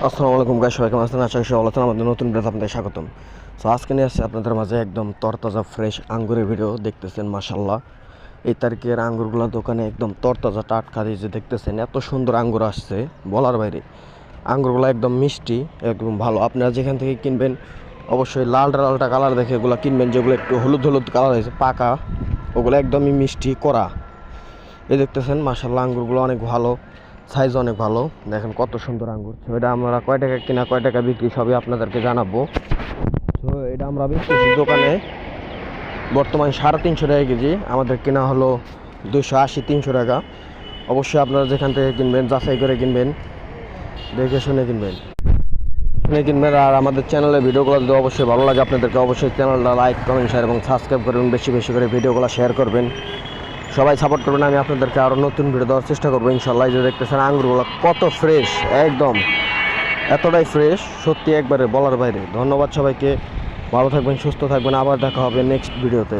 আসসালামু আলাইকুম গাইস, সবাই কেমন আছেন? আশা করি ভালো আছেন। আমাদের নতুন ভিডিওতে আপনাদের স্বাগতম। সো আজকে নিয়ে আসছি আপনাদের মাঝে একদম তরতাজা ফ্রেশ আঙ্গুরের ভিডিও। দেখতেছেন মাশাআল্লাহ, এই তারিখের আঙ্গুরগুলো দোকানে একদম তরতাজা টাটকা দিয়ে যে দেখতেছেন, এত সুন্দর আঙ্গুর আসছে বলার বাইরে। আঙ্গুরগুলো একদম মিষ্টি, একদম ভালো। আপনারা যেখান থেকে কিনবেন অবশ্যই লালটা কালার দেখে এগুলো কিনবেন। যেগুলো একটু হলুদ হলুদ কালার হয়েছে পাকা, ওগুলো একদমই মিষ্টি কড়া। এই দেখতেছেন মাশাআল্লাহ, আঙ্গুরগুলো অনেক ভালো, সাইজ অনেক ভালো। দেখেন কত সুন্দর আঙ্গুর। তো এটা আমরা কয় টাকা কিনা কয় টাকা বিক্রি সবই আপনাদেরকে জানাবো। তো এটা আমরা বিক্রি দোকানে বর্তমানে 350 টাকা কেজি, আমাদের কেনা হলো 280-300 টাকা। অবশ্যই আপনারা যেখান থেকে কিনবেন যাচাই করে কিনবেন, দেখে শুনে কিনবেন। আর আমাদের চ্যানেলের ভিডিওগুলো যদি অবশ্যই ভালো লাগে আপনাদেরকে, অবশ্যই চ্যানেলটা লাইক কমেন্ট শেয়ার এবং সাবস্ক্রাইব করবেন। বেশি বেশি করে ভিডিওগুলো শেয়ার করবেন, সবাই সাপোর্ট করবেন। আমি আপনাদেরকে আরও নতুন ভিডিও দেওয়ার চেষ্টা করবো ইনশাল্লাহ। যে দেখতেছেন আঙ্গুরগুলো কত ফ্রেশ, একদম এতটাই ফ্রেশ, সত্যি একবারে বলার বাইরে। ধন্যবাদ সবাইকে, ভালো থাকবেন, সুস্থ থাকবেন। আবার দেখা হবে নেক্সট ভিডিওতে।